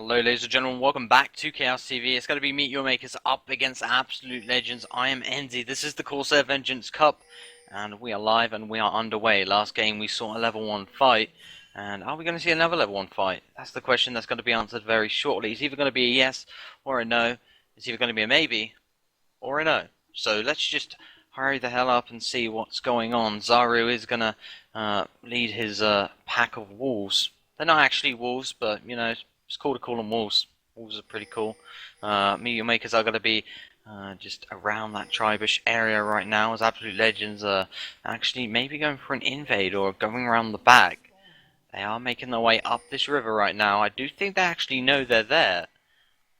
Hello ladies and gentlemen, welcome back to Chaos TV. It's going to be Meet Your Makers up against Absolute Legends. I am Enzy. This is the Corsair Vengeance Cup, and we are live and we are underway. Last game we saw a level 1 fight, and are we going to see another level 1 fight? That's the question that's going to be answered very shortly. It's either going to be a yes or a no. It's either going to be a maybe or a no. So let's just hurry the hell up and see what's going on. Zaru is going to lead his pack of wolves. They're not actually wolves, but you know, it's cool to call them wolves. Wolves are pretty cool. Meet Your Makers are going to be just around that tribish area right now, as Absolute Legends are actually maybe going for an invade or going around the back. They are making their way up this river right now. I do think they actually know they're there,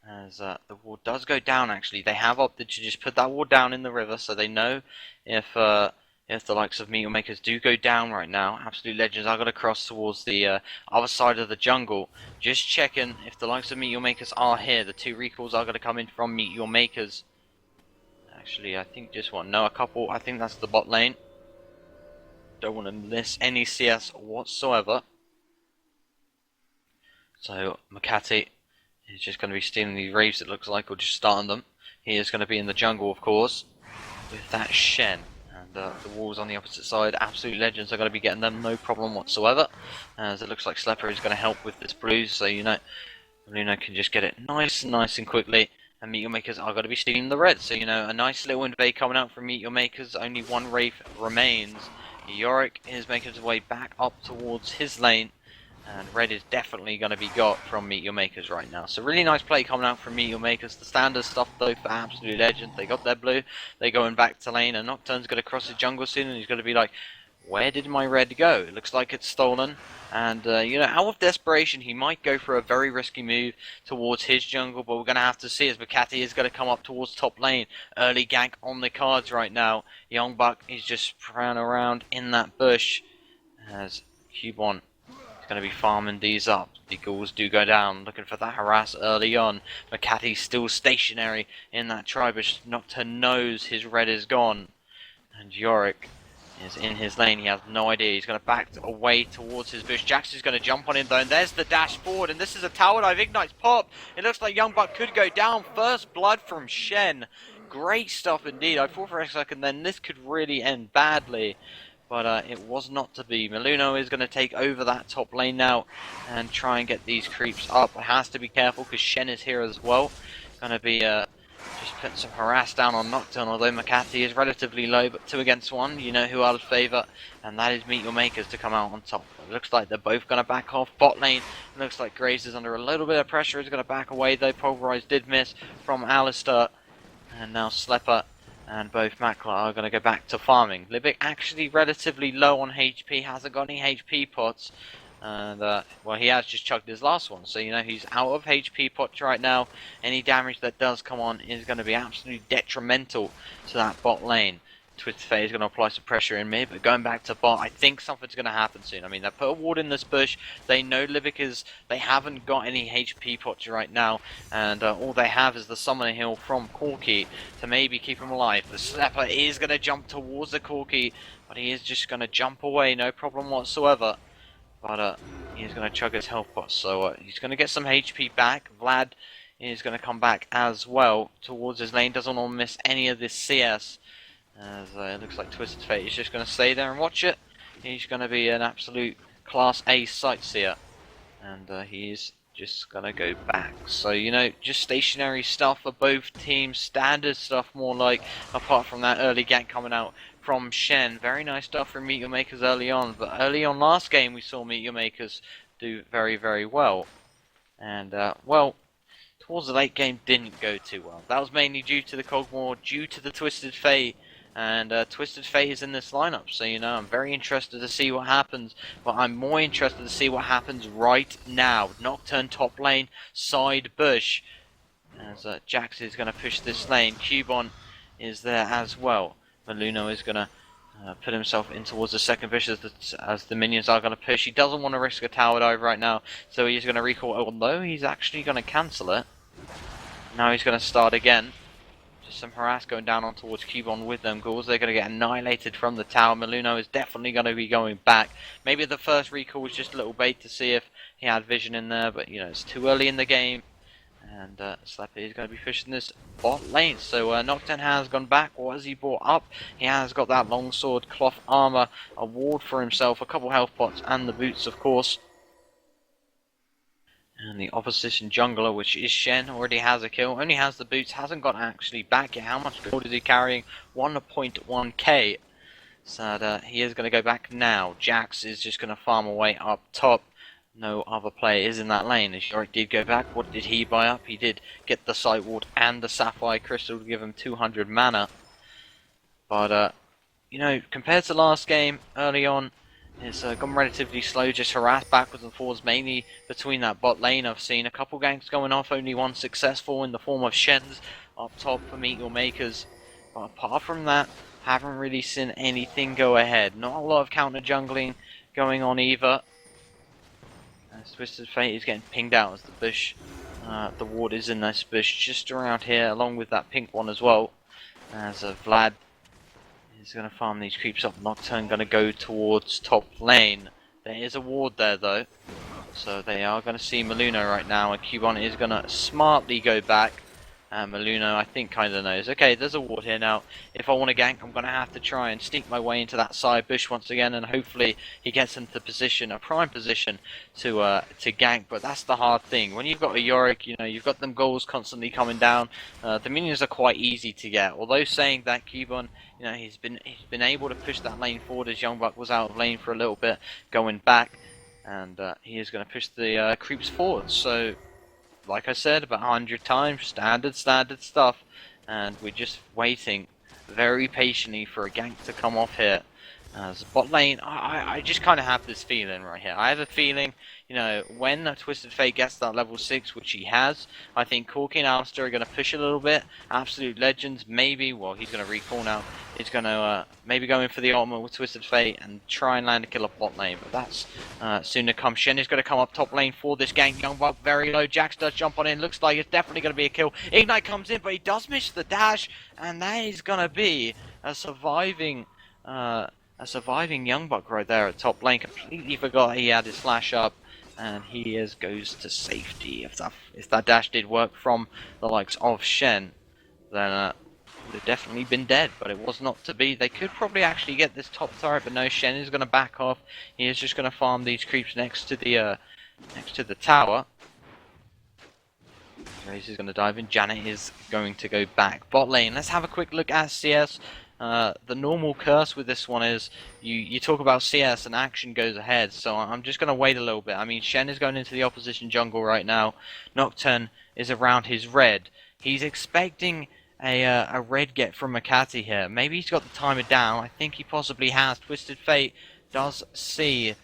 as the wall does go down. Actually, they have opted to just put that wall down in the river, so they know if the likes of Meet Your Makers do go down right now. Absolute Legends are going to cross towards the other side of the jungle. Just checking if the likes of Meet Your Makers are here. The two recalls are going to come in from Meet Your Makers. Actually, I think just one. No, a couple. I think that's the bot lane. Don't want to miss any CS whatsoever. So, Makati is just going to be stealing these Wraiths, it looks like, or just starting them. He is going to be in the jungle, of course, with that Shen. And the wolves on the opposite side, Absolute Legends are going to be getting them no problem whatsoever, as it looks like Slepper is going to help with this blue, so you know, Luna can just get it nice and quickly, and Meet Your Makers are going to be stealing the red, so you know, a nice little invade coming out from Meet Your Makers. Only one Wraith remains. Yorick is making his way back up towards his lane, and red is definitely going to be got from Meet Your Makers right now. So really nice play coming out from Meet Your Makers. The standard stuff though for Absolute Legends. They got their blue. They're going back to lane, and Nocturne's going to cross the jungle soon, and he's going to be like, where did my red go? It looks like it's stolen. And you know, out of desperation, he might go for a very risky move towards his jungle, but we're going to have to see as Makati is going to come up towards top lane. Early gank on the cards right now. Young Buck is just prowling around in that bush as Cubon going to be farming these up. The ghouls do go down, looking for that harass early on. Makati's still stationary in that tribish. Nocturne knows his red is gone, and Yorick is in his lane. He has no idea. He's going to back away towards his bush. Jax is going to jump on him though, and there's the dash forward, and this is a tower dive. Ignites pop. It looks like Young Buck could go down. First blood from Shen. Great stuff indeed. I thought for a second then this could really end badly, but it was not to be. Mundo is going to take over that top lane now and try and get these creeps up. It has to be careful because Shen is here as well. Going to be just putting some harass down on Nocturne, although Makati is relatively low, but 2 against 1. You know who I'll favour, and that is Meet Your Makers to come out on top. It looks like they're both going to back off. Bot lane, it looks like Graves is under a little bit of pressure. He's going to back away though. Pulverize did miss from Alistair, and now Slepper and both Makla are going to go back to farming. Libic actually relatively low on HP, hasn't got any HP pots, and well, he has just chugged his last one, so you know he's out of HP pots right now. Any damage that does come on is going to be absolutely detrimental to that bot lane. Twisted Fate is going to apply some pressure in mid, but going back to bot, I think something's going to happen soon. I mean, they put a ward in this bush. They know Libic is, they haven't got any HP pots right now, and all they have is the summoner heal from Corki to maybe keep him alive. The Slepper is going to jump towards the Corki, but he is just going to jump away, no problem whatsoever. But he's going to chug his health pots, so he's going to get some HP back. Vlad is going to come back as well towards his lane. Doesn't want to miss any of this CS. As it looks like Twisted Fate is just going to stay there and watch it. He's going to be an absolute Class A sightseer, and he's just going to go back. So, you know, just stationary stuff for both teams, standard stuff more like, apart from that early gank coming out from Shen. Very nice stuff from Meet Your Makers early on, but early on last game we saw Meet Your Makers do very well. And, well, towards the late game didn't go too well. That was mainly due to the Kog'Maw, due to the Twisted Fate. And Twisted Fate is in this lineup, so you know, I'm very interested to see what happens, but I'm more interested to see what happens right now. Nocturne top lane, side bush, as Jax is going to push this lane. Cubon is there as well. Mundo is going to put himself in towards the second bush as the minions are going to push. He doesn't want to risk a tower dive right now, so he's going to recall, although he's actually going to cancel it. Now he's going to start again. Just some harass going down on towards Cubon with them ghouls. They're going to get annihilated from the tower. Miluno is definitely going to be going back. Maybe the first recall was just a little bait to see if he had vision in there, but you know, it's too early in the game. And Slappy is going to be pushing this bot lane. So Nocturne has gone back. What has he brought up? He has got that longsword, cloth armor, a ward for himself, a couple health pots, and the boots, of course. And the opposition jungler, which is Shen, already has a kill. Only has the boots, hasn't got actually back yet. How much gold is he carrying? 1.1k. So he is going to go back now. Jax is just going to farm away up top. No other player is in that lane. As Yorick did go back, what did he buy up? He did get the Sight Ward and the Sapphire Crystal to give him 200 mana. But, you know, compared to last game, early on, it's gone relatively slow, just harassed backwards and forwards, mainly between that bot lane. I've seen a couple ganks going off, only one successful in the form of Shen's up top for Meet Your Makers. But apart from that, haven't really seen anything go ahead. Not a lot of counter jungling going on either. Twisted Fate is getting pinged out as the bush. The ward is in this bush just around here, along with that pink one as well. As Vlad is going to farm these creeps up. Nocturne going to go towards top lane. There is a ward there though, so they are going to see Miluno right now, and Cubon is going to smartly go back. Miluno, I think, kind of knows. Okay, there's a ward here now. If I want to gank, I'm going to have to try and sneak my way into that side bush once again, and hopefully he gets into position, a prime position, to gank. But that's the hard thing. When you've got a Yorick, you know, you've got them goals constantly coming down. The minions are quite easy to get. Although saying that, Cubon, you know, he's been able to push that lane forward as Youngbuck was out of lane for a little bit, going back, and he is going to push the creeps forward. So, like I said about 100 times, standard stuff, and we're just waiting very patiently for a gank to come off here. As bot lane, I just kind of have this feeling right here. I have a feeling, you know, when Twisted Fate gets that level 6, which he has, I think Corky and Alistair are going to push a little bit. Absolute Legends, maybe, well, he's going to recall now. He's going to maybe go in for the ultimate with Twisted Fate and try and land a kill off bot lane. But that's soon to come. Shen is going to come up top lane for this gank. Youngbuck very low. Jax does jump on in. Looks like it's definitely going to be a kill. Ignite comes in, but he does miss the dash, and that is going to be a surviving Youngbuck right there at top lane. Completely forgot he had his flash up, and he goes to safety. If that dash did work from the likes of Shen, then would have definitely been dead, but it was not to be. They could probably actually get this top turret, but no, Shen is going to back off. He is just going to farm these creeps next to the tower. Raze is going to dive in. Janet is going to go back. Bot lane, let's have a quick look at CS. The normal curse with this one is you talk about CS and action goes ahead, so I'm just going to wait a little bit. I mean, Shen is going into the opposition jungle right now. Nocturne is around his red. He's expecting a red get from Makati here. Maybe he's got the timer down. I think he possibly has. Twisted Fate does see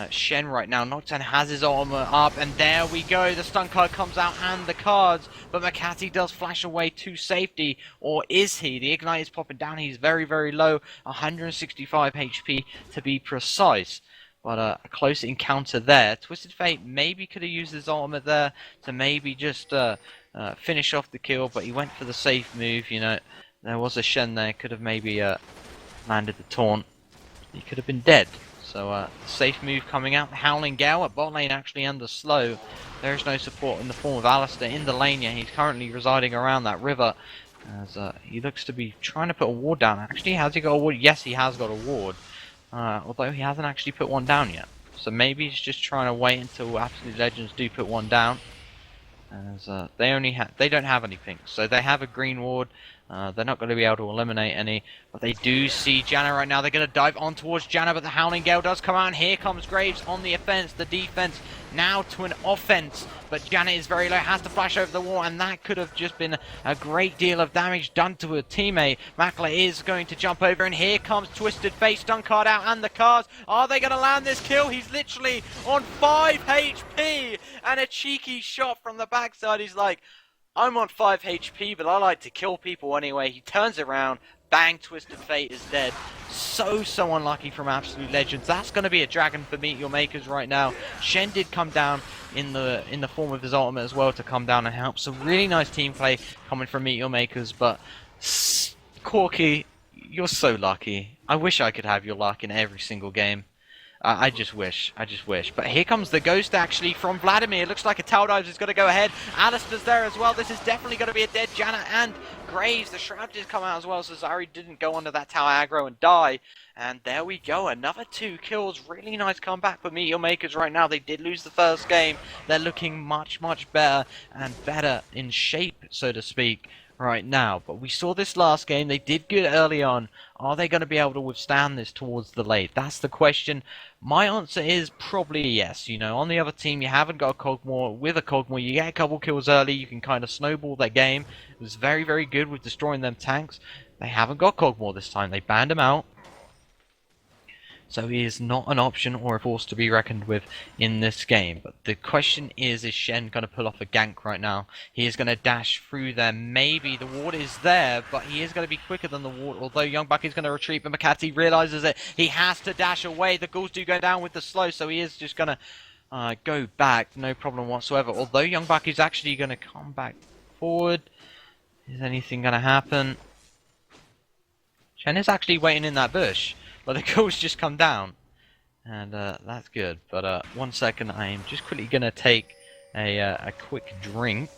Shen right now. Nocturne has his armor up, and there we go. The stun card comes out and the cards, but Makati does flash away to safety, or is he? The ignite is popping down. He's very, very low, 165 HP to be precise. But a close encounter there. Twisted Fate maybe could have used his ultimate there to maybe just finish off the kill, but he went for the safe move. You know, there was a Shen there, could have maybe landed the taunt. He could have been dead. So safe move coming out. Howling Gale at bot lane actually under slow. There is no support in the form of Alistair in the lane yet. He's currently residing around that river, as he looks to be trying to put a ward down. Actually, has he got a ward? Yes, he has got a ward. Although he hasn't actually put one down yet. So maybe he's just trying to wait until Absolute Legends do put one down. As they don't have any pinks, so they have a green ward. They're not going to be able to eliminate any, but they do see Janna right now. They're going to dive on towards Janna, but the Howling Gale does come out, and here comes Graves on the offense. The defense now to an offense, but Janna is very low, has to flash over the wall, and that could have just been a great deal of damage done to a teammate. Makla is going to jump over, and here comes Twisted Fate, stun card out, and the cards. Are they going to land this kill? He's literally on 5 HP, and a cheeky shot from the backside. He's like, I'm on 5 HP, but I like to kill people anyway. He turns around, bang, Twisted Fate is dead. So unlucky from Absolute Legends. That's going to be a dragon for Meet Your Makers right now. Shen did come down in the form of his ultimate as well to come down and help. So really nice team play coming from Meet Your Makers, but Corky, you're so lucky. I wish I could have your luck in every single game. I just wish. But here comes the ghost, actually, from Vladimir. It looks like a Tower Dive is going to go ahead. Alistair's there as well. This is definitely going to be a dead Janna and Graves. The Shroud did come out as well, so Zari didn't go under that tower aggro and die. And there we go. Another 2 kills. Really nice comeback for Meteor Makers right now. They did lose the first game. They're looking much, much better and better in shape, so to speak, right now. But we saw this last game. They did good early on. Are they going to be able to withstand this towards the late? That's the question. My answer is probably yes. You know, on the other team, you haven't got a Kog'Maw. With a Kog'Maw, you get a couple kills early. You can kind of snowball their game. It was very, very good with destroying them tanks. They haven't got Kog'Maw this time. They banned him out. So he is not an option or a force to be reckoned with in this game. But the question is Shen going to pull off a gank right now? He is going to dash through there. Maybe the ward is there, but he is going to be quicker than the ward. Although Young Buck is going to retreat, but Makati realizes it. He has to dash away. The ghouls do go down with the slow, so he is just going to go back. No problem whatsoever. Although Young Buck is actually going to come back forward. Is anything going to happen? Shen is actually waiting in that bush. But the ghouls just come down, and that's good. But 1 second, I am just quickly going to take a quick drink.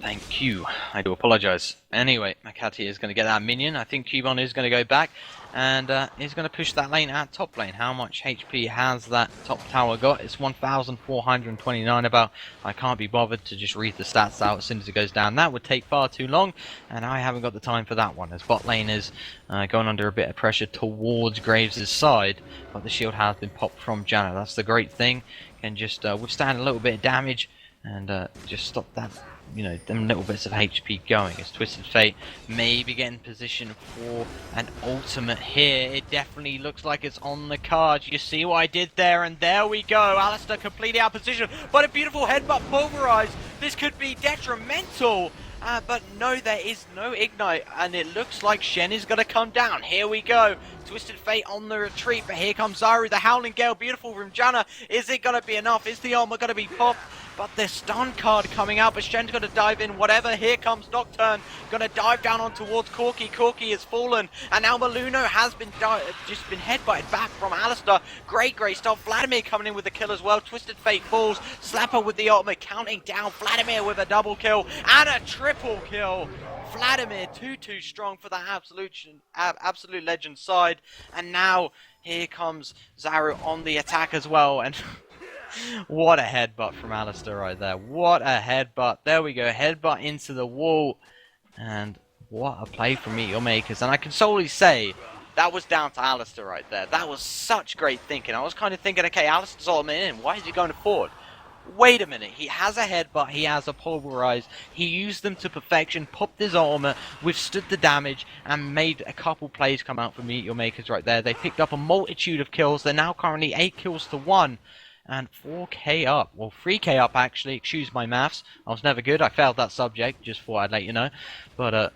Thank you. I do apologize. Anyway, Makati is going to get that minion. I think Cubon is going to go back, and is going to push that lane at top lane. How much HP has that top tower got? It's 1,429 about. I can't be bothered to just read the stats out as soon as it goes down. That would take far too long, and I haven't got the time for that one, as bot lane is going under a bit of pressure towards Graves' side, but the shield has been popped from Janna. That's the great thing. Can just withstand a little bit of damage, and just stop that, you know, them little bits of HP going. As Twisted Fate maybe get in position for an ultimate here. It definitely looks like it's on the cards. You see what I did there, and there we go. Alistair completely out of position, but a beautiful headbutt pulverized. This could be detrimental. But no, there is no ignite, and it looks like Shen is going to come down. Here we go. Twisted Fate on the retreat, but here comes Zaru, the Howling Gale, beautiful from Janna. Is it going to be enough? Is the armor going to be popped? But the stun card coming out, but Shen's going to dive in, whatever. Here comes Nocturne, going to dive down on towards Corky. Corky has fallen, and now Maluno has been just been headbutted back from Alistair. Great stuff. Vladimir coming in with the kill as well. Twisted Fate falls. Slapper with the ultimate, counting down. Vladimir with a double kill and a triple kill. Vladimir too strong for the absolute legend side. And now here comes Zaru on the attack as well, and what a headbutt from Alistair right there. What a headbutt. There we go. Headbutt into the wall. And what a play from Meteor Makers. And I can solely say that was down to Alistair right there. That was such great thinking. I was kind of thinking, okay, Alistair's ultimate in. Why is he going forward? Wait a minute. He has a headbutt. He has a pulverize. He used them to perfection. Popped his ultimate. Withstood the damage. And made a couple plays come out for Meteor Makers right there. They picked up a multitude of kills. They're now currently 8 kills to 1. And 4k up, well 3k up actually, excuse my maths, I was never good, I failed that subject, just thought I'd let you know. But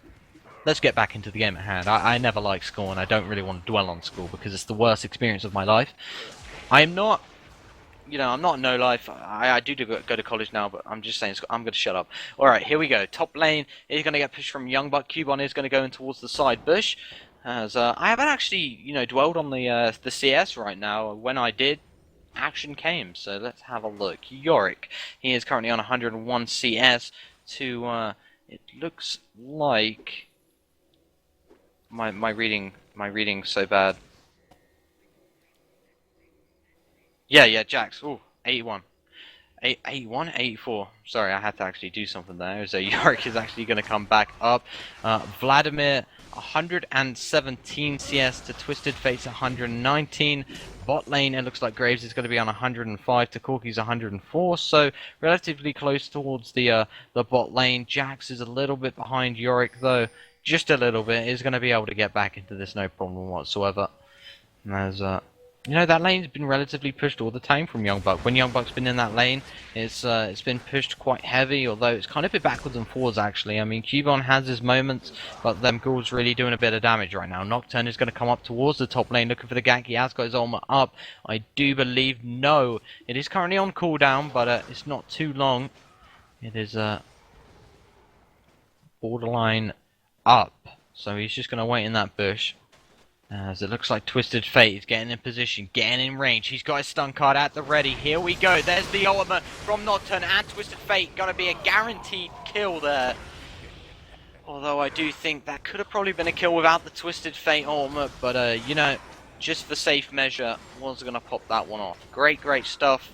let's get back into the game at hand. I never like school, and I don't really want to dwell on school because it's the worst experience of my life. I am not, you know, I'm not no life, I do go to college now, but I'm just saying, I'm going to shut up. Alright, here we go, top lane is going to get pushed from Young Buck. Cubon is going to go in towards the side bush. As I haven't actually, you know, dwelled on the CS right now. When I did, action came, so let's have a look. Yorick, he is currently on 101 CS to it looks like my reading's so bad. Yeah, Jax. Ooh, 81. 81, 84. Sorry, I had to actually do something there. So Yorick is actually going to come back up. Vladimir, 117 CS to Twisted Fate's 119. Bot lane, it looks like Graves is going to be on 105 to Corky's 104. So relatively close towards the bot lane. Jax is a little bit behind Yorick though, just a little bit. Is going to be able to get back into this no problem whatsoever. And there's you know, that lane's been relatively pushed all the time from Young Buck. When Young Buck's been in that lane, it's been pushed quite heavy, although it's kind of a bit backwards and forwards actually. I mean, Cubon has his moments, but them ghouls really doing a bit of damage right now. Nocturne is going to come up towards the top lane looking for the gank. He has got his armor up. I do believe, no, it is currently on cooldown, but it's not too long. It is borderline up. So he's just going to wait in that bush. As it looks like Twisted Fate is getting in position, getting in range. He's got his stun card at the ready. Here we go. There's the ultimate from Nocturne and Twisted Fate. Going to be a guaranteed kill there. Although I do think that could have probably been a kill without the Twisted Fate ultimate. But, you know, just for safe measure, was going to pop that one off. Great stuff.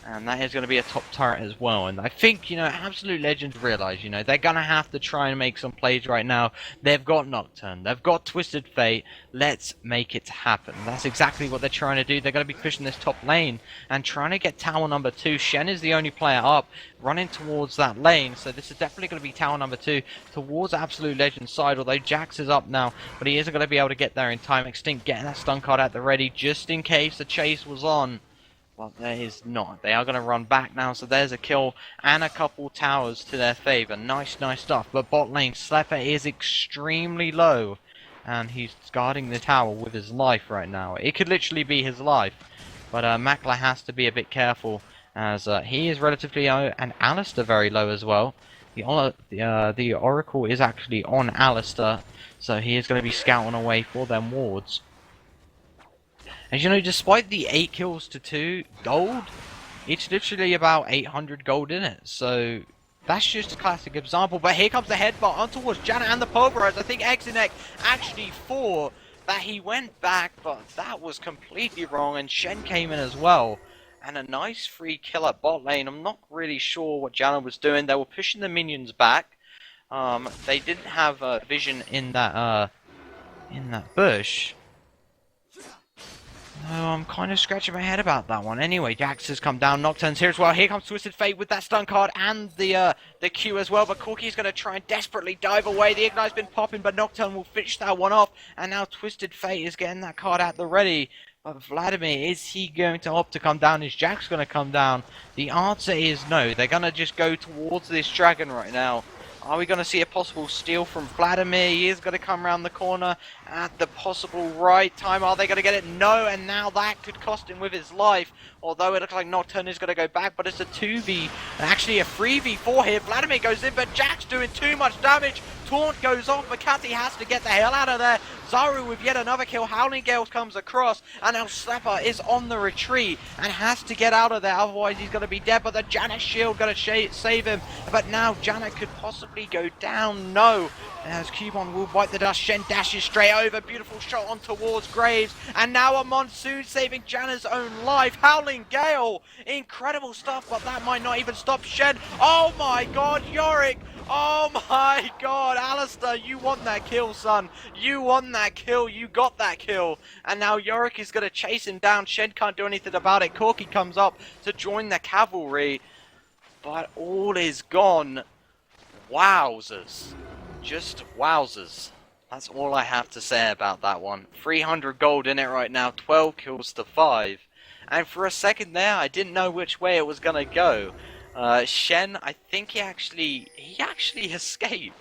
And that is going to be a top turret as well. And I think, you know, Absolute Legends realize, you know, they're going to have to try and make some plays right now. They've got Nocturne. They've got Twisted Fate. Let's make it happen. That's exactly what they're trying to do. They're going to be pushing this top lane and trying to get tower number 2. Shen is the only player up, running towards that lane. So this is definitely going to be tower number 2 towards Absolute Legends side. Although Jax is up now, but he isn't going to be able to get there in time. Extinct getting that stun card at the ready just in case the chase was on. Well, there is not. They are going to run back now, so there's a kill and a couple towers to their favour. Nice stuff. But bot lane, Slepper is extremely low, and he's guarding the tower with his life right now. It could literally be his life, but Makla has to be a bit careful, as he is relatively low, and Alistar very low as well. The Oracle is actually on Alistar, so he is going to be scouting away for them wards. And you know, despite the 8 kills to 2 gold, it's literally about 800 gold in it. So that's just a classic example. But here comes the headbutt on towards Janna and the pulverize. I think Exinek actually thought that he went back, but that was completely wrong. And Shen came in as well. And a nice free kill at bot lane. I'm not really sure what Janna was doing. They were pushing the minions back. They didn't have vision in that bush. Oh, I'm kind of scratching my head about that one. Anyway, Jax has come down. Nocturne's here as well. Here comes Twisted Fate with that stun card and the Q as well. But Corki's going to try and desperately dive away. The Ignite's been popping, but Nocturne will finish that one off. And now Twisted Fate is getting that card at the ready. But Vladimir, is he going to opt to come down? Is Jax going to come down? The answer is no. They're going to just go towards this dragon right now. Are we going to see a possible steal from Vladimir? He is going to come around the corner at the possible right time. Are they going to get it? No, and now that could cost him with his life. Although it looks like Nocturne is going to go back, but it's a 2v, actually a 3v4 here. Vladimir goes in, but Jack's doing too much damage. Taunt goes off, Makati has to get the hell out of there. Zaru with yet another kill. Howling Gale comes across, and now Slepper is on the retreat and has to get out of there, otherwise he's going to be dead. But the Janna shield going to save him. But now Janna could possibly go down. No. As Cubon will wipe the dust, Shen dashes straight over. Beautiful shot on towards Graves. And now a Monsoon saving Janna's own life. Howling Gale. Incredible stuff, but that might not even stop Shen. Oh my god, Yorick. Oh my god, Alistair, you want that kill, son. You won that kill. You got that kill. And now Yorick is going to chase him down. Shen can't do anything about it. Corki comes up to join the cavalry. But all is gone. Wowzers. Just wowzers. That's all I have to say about that one. 300 gold in it right now. 12 kills to 5. And for a second there, I didn't know which way it was going to go. Shen, I think he actually escaped.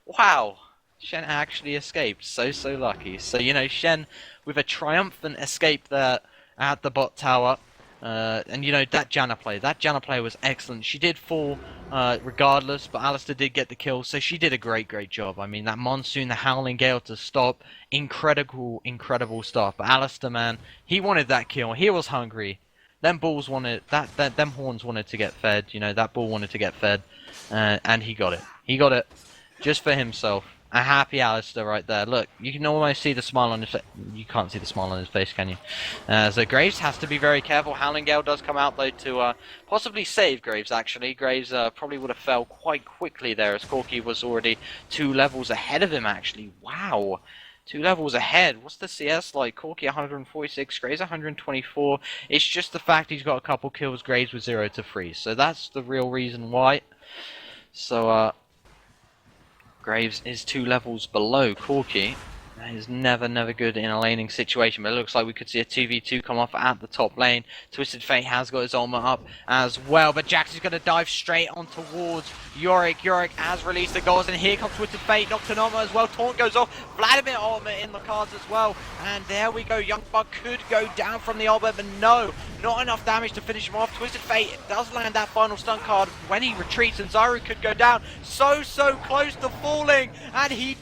Wow. Shen actually escaped. So lucky. So, you know, Shen with a triumphant escape there at the bot tower. And, you know, that Janna play was excellent. She did fall regardless, but Alistair did get the kill, so she did a great job. I mean, that Monsoon, the Howling Gale to stop, incredible stuff. But Alistair, man, he wanted that kill. He was hungry. Them bulls wanted them horns wanted to get fed. You know, that bull wanted to get fed, and he got it. He got it just for himself. A happy Alistair right there. Look, you can almost see the smile on his face. You can't see the smile on his face, can you? So Graves has to be very careful. Howling Gale does come out, though, to possibly save Graves, actually. Graves probably would have fell quite quickly there, as Corki was already 2 levels ahead of him, actually. Wow. 2 levels ahead. What's the CS like? Corki 146, Graves 124. It's just the fact he's got a couple kills, Graves with 0 to 3. So that's the real reason why. So, Graves is 2 levels below Corki. That is never good in a laning situation, but it looks like we could see a 2v2 come off at the top lane. Twisted Fate has got his ultimate up as well, but Jax is going to dive straight on towards Yorick. Yorick has released the goals, and here comes Twisted Fate. Nocturne as well. Taunt goes off. Vladimir ultimate in the cards as well, and there we go. Young Buck could go down from the ultimate, but no. Not enough damage to finish him off. Twisted Fate does land that final stun card when he retreats, and Zyru could go down. So close to falling, and he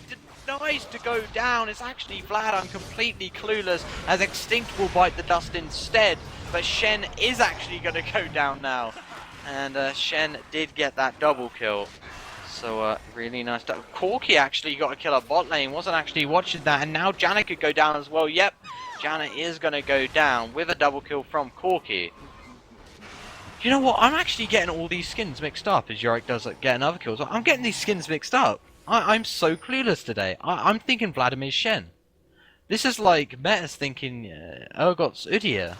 denies to go down. It's actually Vlad, I'm completely clueless, as Extinct will bite the dust instead. But Shen is actually going to go down now. And Shen did get that double kill. So really nice stuff. Corki actually got a kill up bot lane, wasn't actually watching that, and now Janna could go down as well. Yep, Janna is going to go down with a double kill from Corki. You know what, I'm actually getting all these skins mixed up as Yorick does get another kill. So I'm getting these skins mixed up. I'm so clueless today. I'm thinking Vladimir's Shen. This is like Meta's thinking Urgot's Udyr.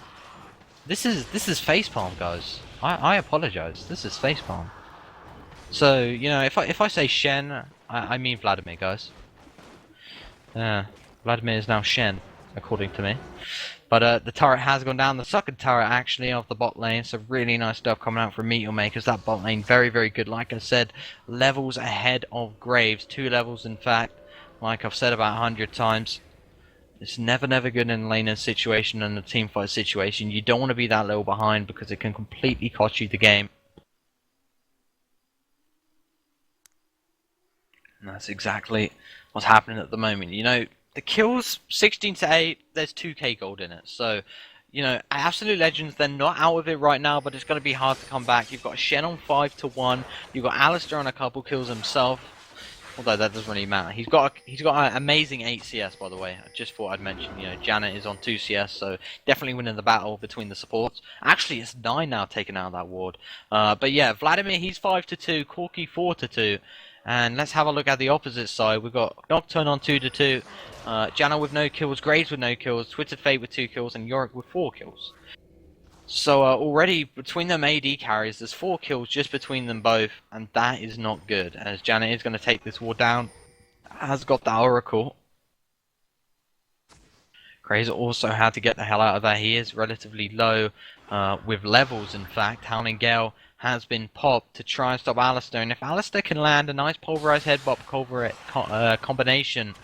This is facepalm, guys. I apologize. This is facepalm. So, you know, if I say Shen, I mean Vladimir, guys. Vladimir is now Shen, according to me. But the turret has gone down, the second turret actually of the bot lane, so really nice stuff coming out from Meteor Makers. That bot lane, very, very good. Like I said, levels ahead of Graves, 2 levels in fact, like I've said about 100 times. It's never good in a laner situation and a teamfight situation. You don't want to be that little behind because it can completely cost you the game. And that's exactly what's happening at the moment. You know, the kills 16 to 8, there's 2k gold in it. So, you know, Absolute Legends, they're not out of it right now, but it's going to be hard to come back. You've got Shen on 5 to 1. You've got Alistair on a couple kills himself. Although that doesn't really matter. He's got an amazing 8 CS, by the way. I just thought I'd mention, you know, Janet is on 2 CS, so definitely winning the battle between the supports. Actually, it's 9 now taken out of that ward. But yeah, Vladimir, he's 5 to 2. Corki 4 to 2. And let's have a look at the opposite side. We've got Nocturne on 2 to 2. Janna with no kills, Graves with no kills, Twisted Fate with 2 kills, and Yorick with 4 kills. So already between them AD carries, there's 4 kills just between them both, and that is not good. As Janna is going to take this ward down, has got the Oracle. Graves also had to get the hell out of there. He is relatively low with levels, in fact. Howling Gale has been popped to try and stop Alistair, and if Alistair can land a nice pulverized headbutt combination,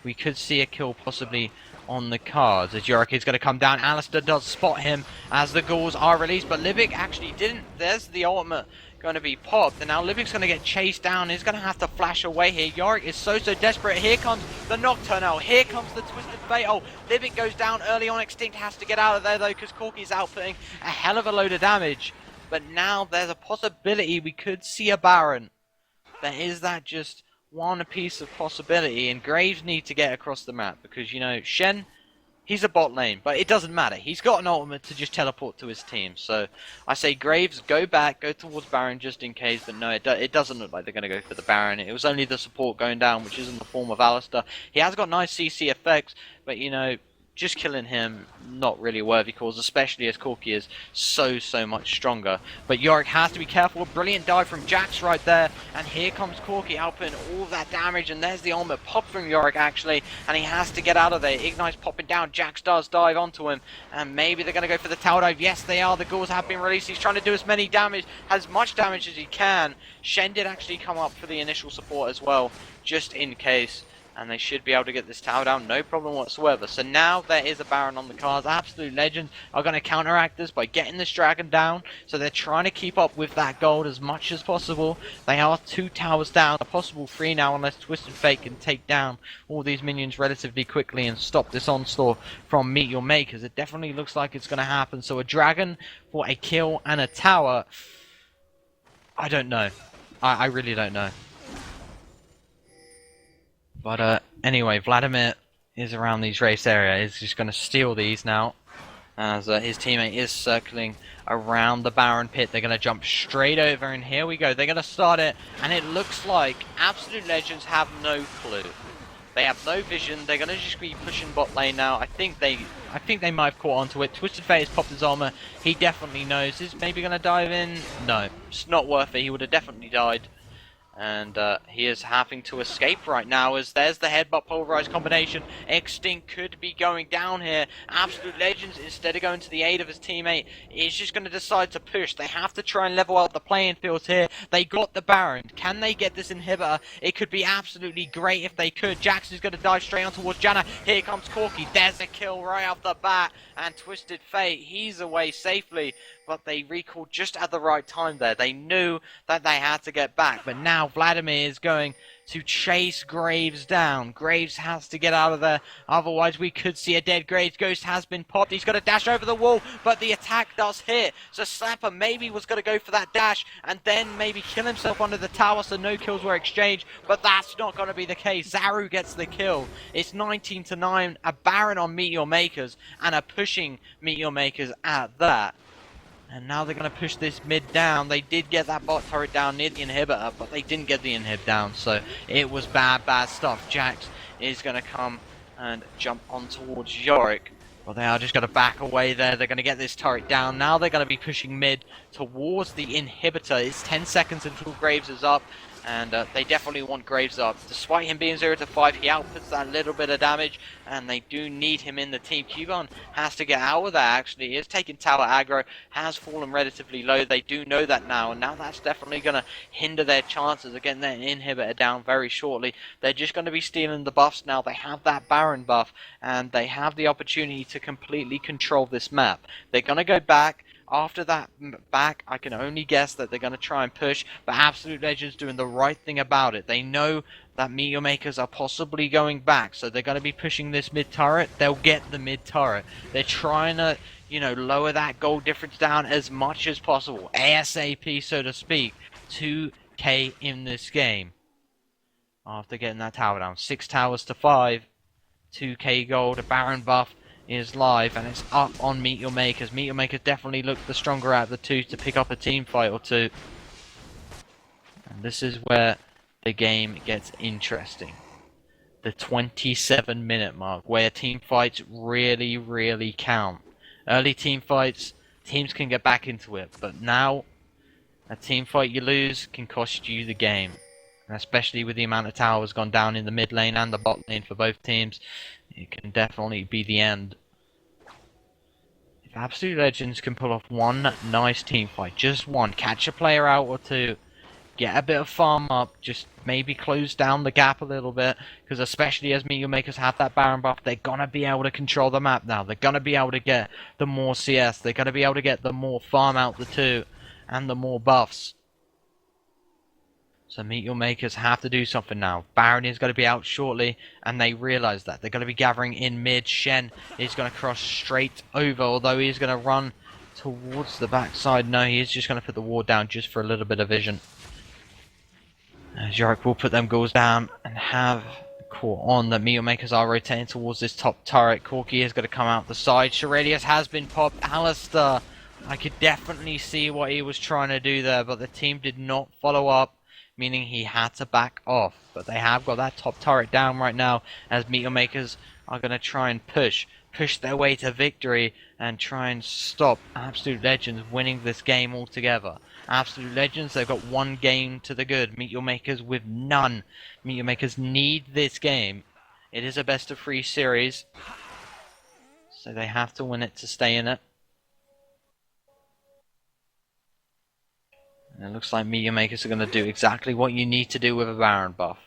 we could see a kill possibly on the cards. As Yorick is going to come down, Alistair does spot him as the ghouls are released, but Libic actually didn't. There's the ultimate going to be popped, and now Libic's going to get chased down. He's going to have to flash away here. Yorick is so desperate. Here comes the Nocturnal. Here comes the Twisted Fate. Oh, Libic goes down early on. Extinct has to get out of there though, because Corki's outputting a hell of a load of damage. But now there's a possibility we could see a Baron. There is that just one piece of possibility, and Graves need to get across the map because, you know, Shen, he's a bot lane, but it doesn't matter. He's got an ultimate to just teleport to his team. So I say Graves, go back, go towards Baron just in case, but no, it doesn't look like they're going to go for the Baron. It was only the support going down, which is in the form of Alistair. He has got nice CC effects, but, you know, just killing him, not really a worthy cause, especially as Corki is so much stronger. But Yorick has to be careful. A brilliant dive from Jax right there, and here comes Corki outputting all of that damage, and there's the ultimate pop from Yorick actually, and he has to get out of there. Ignite's popping down, Jax does dive onto him, and maybe they're going to go for the tower dive. Yes, they are. The ghouls have been released. He's trying to do as much damage as he can. Shen did actually come up for the initial support as well, just in case. And they should be able to get this tower down, no problem whatsoever. So now there is a Baron on the cards. Absolute Legends are going to counteract this by getting this dragon down. So they're trying to keep up with that gold as much as possible. They are 2 towers down, a possible 3 now, unless Twisted Fate can take down all these minions relatively quickly and stop this onslaught from Meteor Makers. It definitely looks like it's going to happen. So a dragon for a kill and a tower. I don't know. I really don't know. But anyway, Vladimir is around these race area. He's just going to steal these now, as his teammate is circling around the Baron pit. They're going to jump straight over, and here we go. They're going to start it, and it looks like Absolute Legends have no clue. They have no vision. They're going to just be pushing bot lane now. I think they might have caught onto it. Twisted Fate has popped his armor. He definitely knows. Is maybe going to dive in? No, it's not worth it. He would have definitely died. And he is having to escape right now as there's the headbutt pulverized combination. Extinct could be going down here. Absolute Legends, instead of going to the aid of his teammate, is just going to decide to push. They have to try and level out the playing field here. They got the Baron. Can they get this inhibitor? It could be absolutely great if they could. Jackson's going to dive straight on towards Janna. Here comes Corky. There's a kill right off the bat. And Twisted Fate, he's away safely. But they recalled just at the right time there. They knew that they had to get back. But now Vladimir is going to chase Graves down. Graves has to get out of there. Otherwise, we could see a dead Graves. Ghost has been popped. He's got to dash over the wall, but the attack does hit. So Slapper maybe was going to go for that dash and then maybe kill himself under the tower so no kills were exchanged. But that's not going to be the case. Zaru gets the kill. It's 19-9. A Baron on Meteor Makers and a pushing Meteor Makers at that. And now they're going to push this mid down. They did get that bot turret down near the inhibitor, but they didn't get the inhib down. So it was bad stuff. Jax is going to come and jump on towards Yorick. But they are just going to back away there. They're going to get this turret down. Now they're going to be pushing mid towards the inhibitor. It's 10 seconds until Graves is up. And they definitely want Graves up. Despite him being 0-5, he outputs that little bit of damage, and they do need him in the team. Cubon has to get out of that, actually. He is taking tower aggro, has fallen relatively low. They do know that now, and now that's definitely going to hinder their chances of getting their inhibitor down very shortly. They're just going to be stealing the buffs now. They have that Baron buff, and they have the opportunity to completely control this map. They're going to go back. After that back, I can only guess that they're going to try and push, but Absolute Legends doing the right thing about it. They know that Meteor Makers are possibly going back, so they're going to be pushing this mid turret. They'll get the mid turret. They're trying to, lower that goal difference down as much as possible. ASAP, so to speak. 2k in this game. After getting that tower down. 6 towers to 5. 2k gold, a Baron buff is live, and it's up on Meteor Makers. Meteor Makers definitely look the stronger out of the two to pick up a team fight or two. And this is where the game gets interesting. The 27-minute mark, where team fights really count. Early team fights, teams can get back into it, but now a team fight you lose can cost you the game. And especially with the amount of towers gone down in the mid lane and the bot lane for both teams, it can definitely be the end. If Absolute Legends can pull off one nice team fight, just one, catch a player out or two, get a bit of farm up, just maybe close down the gap a little bit, because especially as Meteor Makers have that Baron buff, they're going to be able to control the map now. They're going to be able to get the more CS, they're going to be able to get the more farm out the two, and the more buffs. So Meteor Makers have to do something now. Baron is going to be out shortly, and they realise that. They're going to be gathering in mid. Shen is going to cross straight over, although he's going to run towards the backside. No, he is just going to put the ward down just for a little bit of vision. Yorick will put them goals down and have caught on that Meteor Makers are rotating towards this top turret. Corky is going to come out the side. Shirelius has been popped. Alistair, I could definitely see what he was trying to do there, but the team did not follow up, meaning he had to back off. But they have got that top turret down right now, as Meteor Makers are going to try and push their way to victory and try and stop Absolute Legends winning this game altogether. Absolute Legends, they've got one game to the good. Meteor Makers with none. Meteor Makers need this game. It is a best of 3 series, so they have to win it to stay in it. And it looks like Meteor Makers are going to do exactly what you need to do with a Baron buff.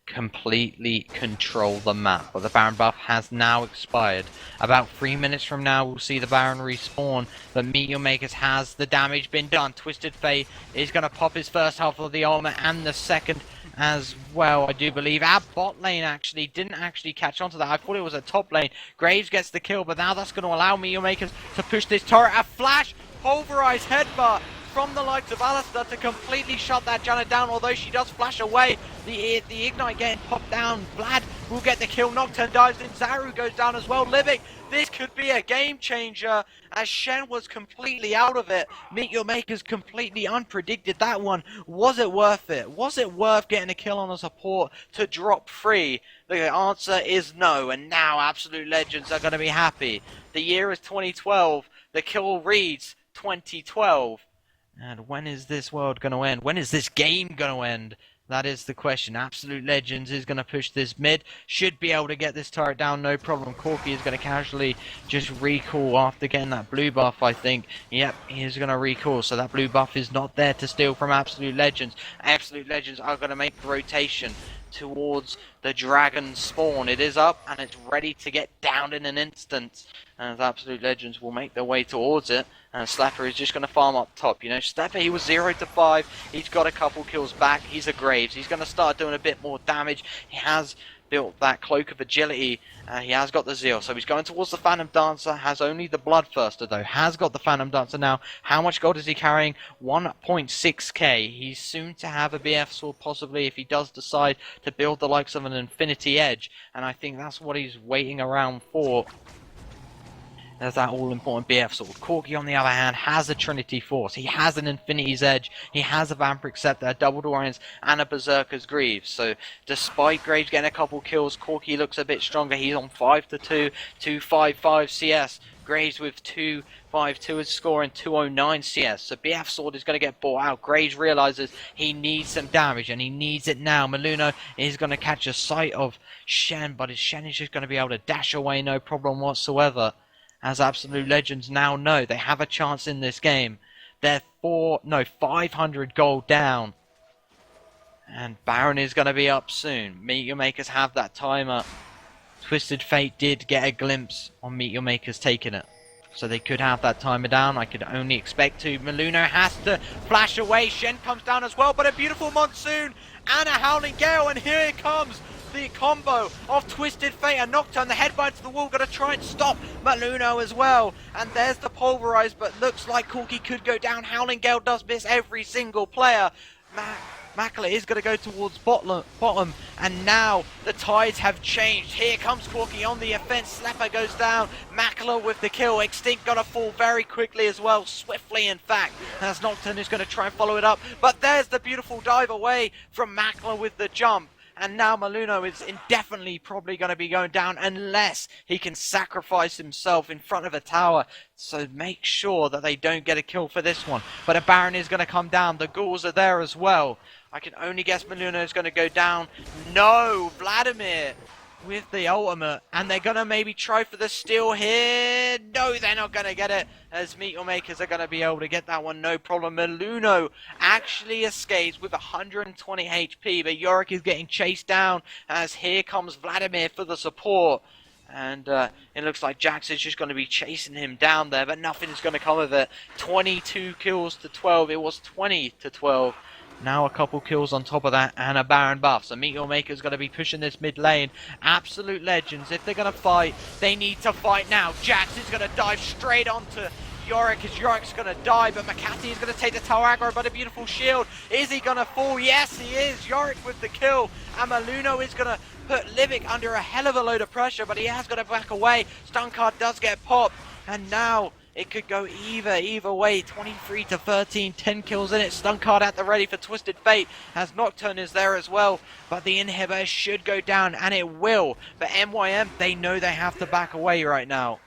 Completely control the map. But the Baron buff has now expired. About 3 minutes from now we'll see the Baron respawn. But Meteor Makers has the damage been done. Twisted Fate is going to pop his first half of the ultimate and the second as well, I do believe. Our bot lane actually didn't actually catch on to that. I thought it was a top lane. Graves gets the kill, but now that's going to allow Meteor Makers to push this turret. A flash pulverized headbutt from the likes of Alistair to completely shut that Janet down, although she does flash away. The Ignite getting popped down. Vlad will get the kill. Nocturne dives in. Zaru goes down as well. Livic, this could be a game changer, as Shen was completely out of it. Meteor Makers completely unpredicted that one. Was it worth it? Was it worth getting a kill on a support to drop free? The answer is no, and now Absolute Legends are going to be happy. The year is 2012. The kill reads 2012. And when is this world going to end? When is this game going to end? That is the question. Absolute Legends is going to push this mid. Should be able to get this turret down, no problem. Corki is going to casually just recall after getting that blue buff, I think. Yep, he is going to recall. So that blue buff is not there to steal from Absolute Legends. Absolute Legends are going to make the rotation towards the dragon spawn. It is up and it's ready to get down in an instant. And Absolute Legends will make their way towards it. And Slapper is just going to farm up top. You know, Slapper, he was 0 to 5. He's got a couple kills back. He's a Graves. He's going to start doing a bit more damage. He has built that Cloak of Agility. He has got the Zeal. So he's going towards the Phantom Dancer. Has only the Bloodthirster, though. Has got the Phantom Dancer now. How much gold is he carrying? 1.6k. He's soon to have a BF sword, possibly, if he does decide to build the likes of an Infinity Edge. And I think that's what he's waiting around for. There's that all-important BF sword. Corki, on the other hand, has a Trinity Force. He has an Infinity's Edge. He has a Vampiric Scepter, a Double Dorians, and a Berserker's Greaves. So, despite Graves getting a couple kills, Corki looks a bit stronger. He's on 5 to 2, 255 CS. Graves with 252 is scoring 209 CS. So BF Sword is going to get bought out. Graves realizes he needs some damage and he needs it now. Maluno is going to catch a sight of Shen, but his Shen is just going to be able to dash away, no problem whatsoever. As Absolute Legends now know, they have a chance in this game. They're 500 gold down. And Baron is going to be up soon. Meteor Makers have that timer. Twisted Fate did get a glimpse on Meteor Makers taking it. So they could have that timer down. I could only expect to. Maluno has to flash away. Shen comes down as well, but a beautiful Monsoon and a Howling Gale. And here it comes. The combo of Twisted Fate and Nocturne. The headbutt to the wall. Going to try and stop Maluno as well. And there's the Pulverize, but looks like Corki could go down. Howling Gale does miss every single player. Makler is going to go towards bottom, and now the tides have changed. Here comes Corki on the offense. Slapper goes down. Makler with the kill. Extinct going to fall very quickly as well, swiftly in fact, as Nocturne is going to try and follow it up. But there's the beautiful dive away from Makler with the jump. And now Maluno is indefinitely probably going to be going down unless he can sacrifice himself in front of a tower. So make sure that they don't get a kill for this one. But a Baron is going to come down. The ghouls are there as well. I can only guess Maluno is going to go down. No, Vladimir with the ultimate. And they're going to maybe try for the steal here. No, they're not going to get it. As Meteor Makers are going to be able to get that one, no problem. Maluno actually escapes with 120 HP. But Yorick is getting chased down as here comes Vladimir for the support. And it looks like Jax is just going to be chasing him down there. But nothing is going to come of it. 22 kills to 12. It was 20 to 12. Now a couple kills on top of that and a Baron buff. So Meteor Maker's going to be pushing this mid lane. Absolute Legends, if they're going to fight, they need to fight now. Jax is going to dive straight onto Yorick as Yorick's going to die. But Makati is going to take the tower aggro, but a beautiful shield. Is he going to fall? Yes, he is. Yorick with the kill. And Maluno is going to put Livic under a hell of a load of pressure, but he has got to back away. Stun card does get popped. And now it could go either way. 23 to 13, 10 kills in it. Stun card at the ready for Twisted Fate as Nocturne is there as well. But the inhibitor should go down, and it will. But MYM, they know they have to back away right now.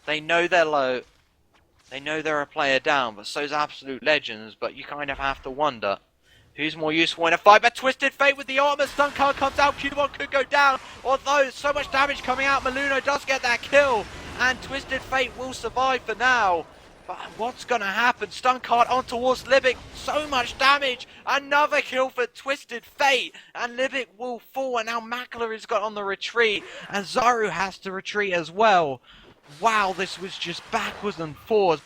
They know they're low. They know they're a player down, but so's Absolute Legends. But you kind of have to wonder who's more useful in a fight. But Twisted Fate with the ultimate stun card comes out. Q1 could go down. Although so much damage coming out, Maluno does get that kill. And Twisted Fate will survive for now. But what's going to happen? Stun card on towards Libic. So much damage. Another kill for Twisted Fate. And Libic will fall. And now Makler has got on the retreat. And Zaru has to retreat as well. Wow, this was just backwards and forwards.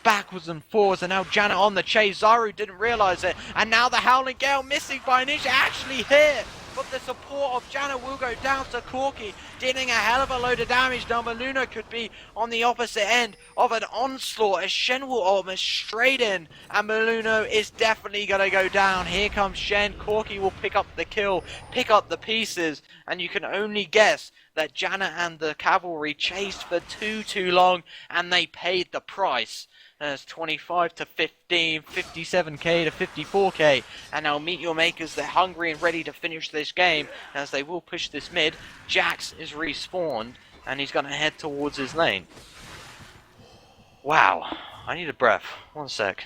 And now Janet on the chase. Zaru didn't realize it. And now the Howling Gale missing by an inch. Actually hit. But the support of Janet will go down to Corki, dealing a hell of a load of damage. Now Maluno could be on the opposite end of an onslaught as Shen will ultimate straight in. And Maluno is definitely going to go down. Here comes Shen. Corki will pick up the kill, pick up the pieces. And you can only guess that Janet and the cavalry chased for too long. And they paid the price. There's 25 to 15, 57k to 54k. And now Meteor Makers, they're hungry and ready to finish this game as they will push this mid. Jax is respawned and he's going to head towards his lane. Wow, I need a breath. One sec.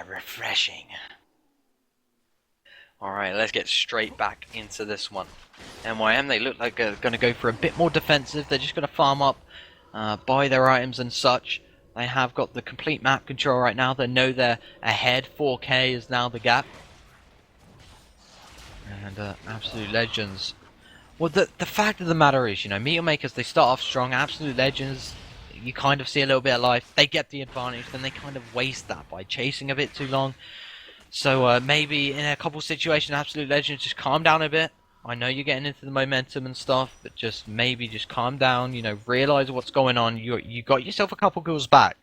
refreshing. Alright, let's get straight back into this one. MYM, they look like they're going to go for a bit more defensive. They're just going to farm up, buy their items and such. They have got the complete map control right now. They know they're ahead. 4K is now the gap. And Absolute Legends. Well, the fact of the matter is, you know, Meteor Makers, they start off strong. Absolute Legends, you kind of see a little bit of life. They get the advantage, then they kind of waste that by chasing a bit too long. So maybe in a couple situations, Absolute Legends, just calm down a bit. I know you're getting into the momentum and stuff, but just maybe just calm down. You know, realize what's going on. You got yourself a couple kills back.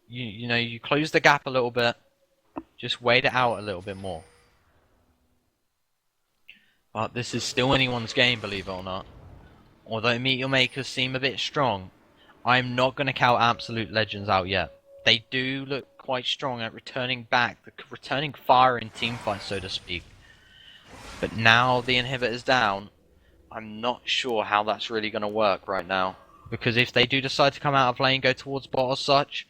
You know, you close the gap a little bit. Just wait it out a little bit more. But this is still anyone's game, believe it or not. Although Meteor Makers seem a bit strong, I'm not going to count Absolute Legends out yet. They do look quite strong at returning back, returning fire in teamfights, so to speak. But now the inhibitor's down, I'm not sure how that's really going to work right now. Because if they do decide to come out of lane, go towards bot or such,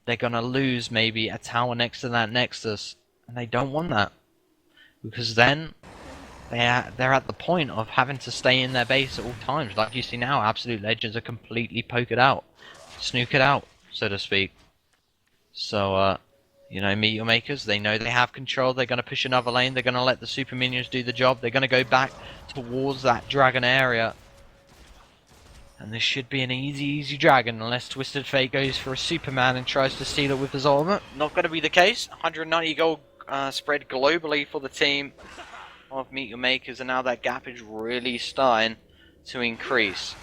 they're going to lose maybe a tower next to that Nexus. And they don't want that. Because then they're at the point of having to stay in their base at all times. Like you see now, Absolute Legends are completely pokered out. Snookered out, so to speak. So, you know, Meteor Makers, they know they have control. They're going to push another lane. They're going to let the super minions do the job. They're going to go back towards that dragon area. And this should be an easy dragon, unless Twisted Fate goes for a Superman and tries to steal it with his ultimate. Not going to be the case. 190 gold spread globally for the team of Meteor Makers, and now that gap is really starting to increase.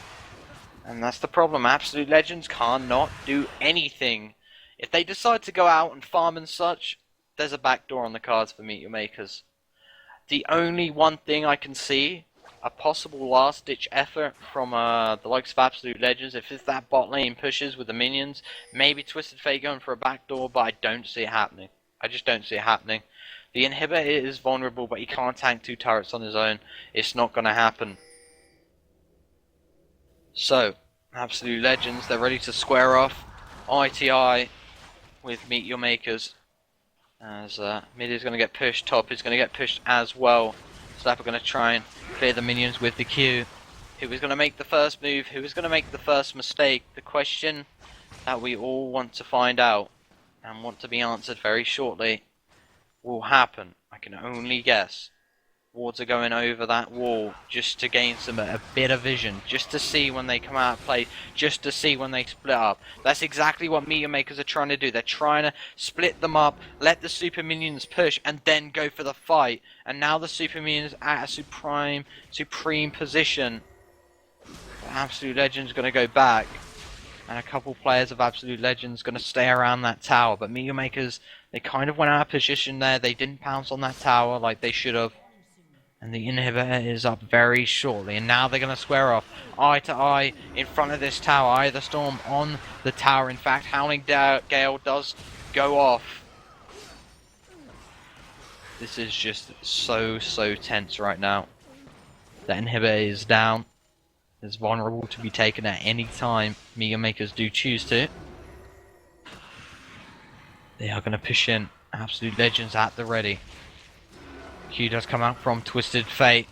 And that's the problem. Absolute Legends cannot do anything. If they decide to go out and farm and such, there's a backdoor on the cards for Meteor Makers. The only one thing I can see, a possible last-ditch effort from the likes of Absolute Legends, if that bot lane pushes with the minions, maybe Twisted Fate going for a backdoor, but I don't see it happening. I just don't see it happening. The inhibitor is vulnerable, but he can't tank 2 turrets on his own. It's not going to happen. So, Absolute Legends, they're ready to square off eye to eye with Meteor Makers. As mid is going to get pushed, top is going to get pushed as well. Slap are going to try and clear the minions with the Q. Who is going to make the first move? Who is going to make the first mistake? The question that we all want to find out and want to be answered very shortly will happen. I can only guess. Wards are going over that wall just to gain a bit of vision, just to see when they come out of play, just to see when they split up. That's exactly what Meteor Makers are trying to do. They're trying to split them up, let the super minions push, and then go for the fight. And now the super minions at a supreme position. Absolute Legends going to go back, and a couple players of Absolute Legends going to stay around that tower. But Meteor Makers, they kind of went out of position there. They didn't pounce on that tower like they should have. And the inhibitor is up very shortly. And now they're going to square off eye to eye in front of this tower. Eye of the Storm on the tower. In fact, Howling Gale does go off. This is just so tense right now. The inhibitor is down. It's vulnerable to be taken at any time. Meteor Makers do choose to. They are going to push in. Absolute Legends at the ready. Q does come out from Twisted Fate.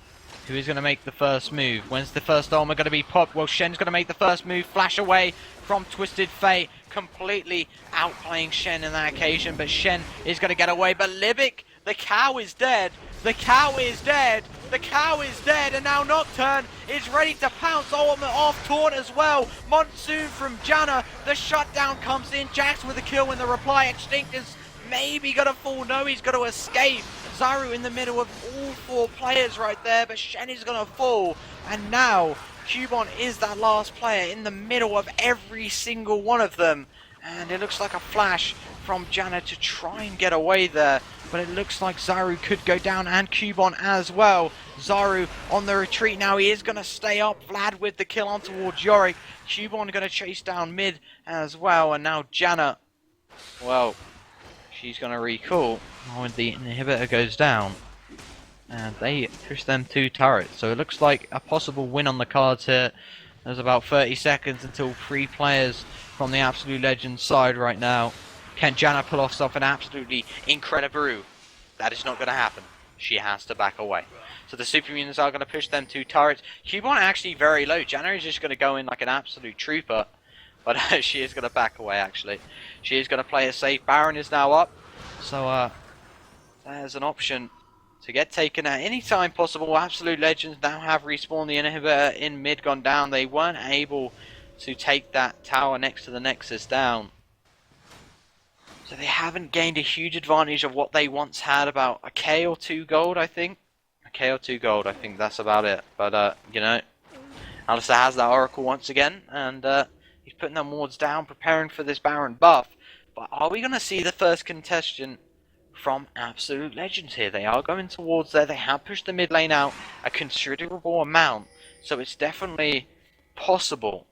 Who is going to make the first move? When's the first armor going to be popped? Well, Shen's going to make the first move. Flash away from Twisted Fate. Completely outplaying Shen in that occasion. But Shen is going to get away. But Libic, the cow is dead. The cow is dead. The cow is dead. And now Nocturne is ready to pounce. Ultimate off Taunt as well. Monsoon from Janna. The shutdown comes in. Jax with a kill in the reply. Extinct is maybe going to fall. No, he's going to escape. Zaru in the middle of all 4 players right there, but Shen is going to fall. And now, Cubon is that last player in the middle of every single one of them. And it looks like a flash from Janna to try and get away there. But it looks like Zaru could go down, and Cubon as well. Zaru on the retreat now. He is going to stay up. Vlad with the kill on towards Yorick. Cubon going to chase down mid as well. And now Janna, well, she's going to recall when the inhibitor goes down. And they push them 2 turrets. So it looks like a possible win on the cards here. There's about 30 seconds until 3 players from the Absolute Legends side right now Can Janna pull off something absolutely incredible? That is not going to happen. She has to back away. So the super mutants are going to push them to turrets. Cubone actually very low. Janna is just going to go in like an absolute trooper. But she is going to back away, actually. She is going to play it safe. Baron is now up. So, there's an option to get taken at any time possible. Absolute Legends now have respawned. The inhibitor in mid gone down. They weren't able to take that tower next to the Nexus down. So they haven't gained a huge advantage of what they once had, about a K or 2 gold, I think. A K or 2 gold, I think that's about it. But, you know, Alistair has that Oracle once again, and he's putting them wards down, preparing for this Baron buff. But are we going to see the first contestant from Absolute Legends here? They are going towards there. They have pushed the mid lane out a considerable amount, so it's definitely possible.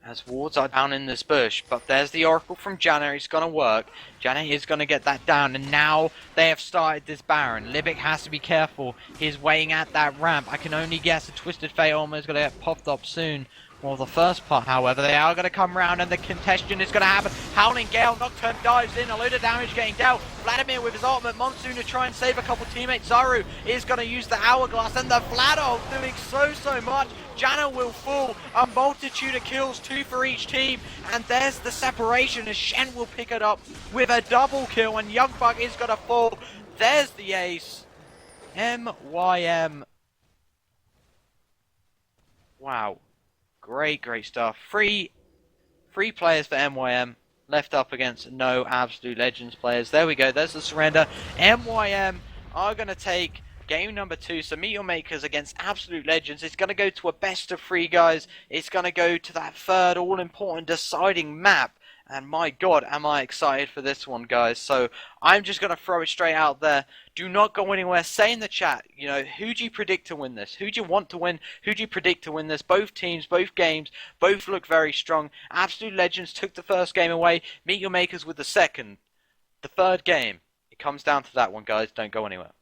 As wards are down in this bush, but there's the Oracle from Janna. It's going to work. Janna is going to get that down, and now they have started this Baron. Libic has to be careful. He's weighing at that ramp. I can only guess a Twisted Fate almost going to get popped up soon. Well, the first part, however, they are going to come around, and the contestation is going to happen. Howling Gale, Nocturne dives in, a load of damage getting dealt. Vladimir with his ultimate, Monsoon to try and save a couple teammates. Zaru is going to use the Hourglass, and the Vlado doing so much. Janna will fall, a multitude of kills, 2 for each team, and there's the separation as Shen will pick it up with a double kill, and Youngbuck is going to fall. There's the ace. MYM. Wow. Great stuff. Three players for MYM left up against no Absolute Legends players. There we go. There's the surrender. MYM are going to take game number 2. So Meteor Makers against Absolute Legends. It's going to go to a best of 3, guys. It's going to go to that third all-important deciding map. And my god, am I excited for this one, guys. So I'm just going to throw it straight out there. Do not go anywhere. Say in the chat, you know, who do you predict to win this? Who do you want to win? Who do you predict to win this? Both teams, both games, both look very strong. Absolute Legends took the first game away. Meteor Makers with the second. The third game. It comes down to that one, guys. Don't go anywhere.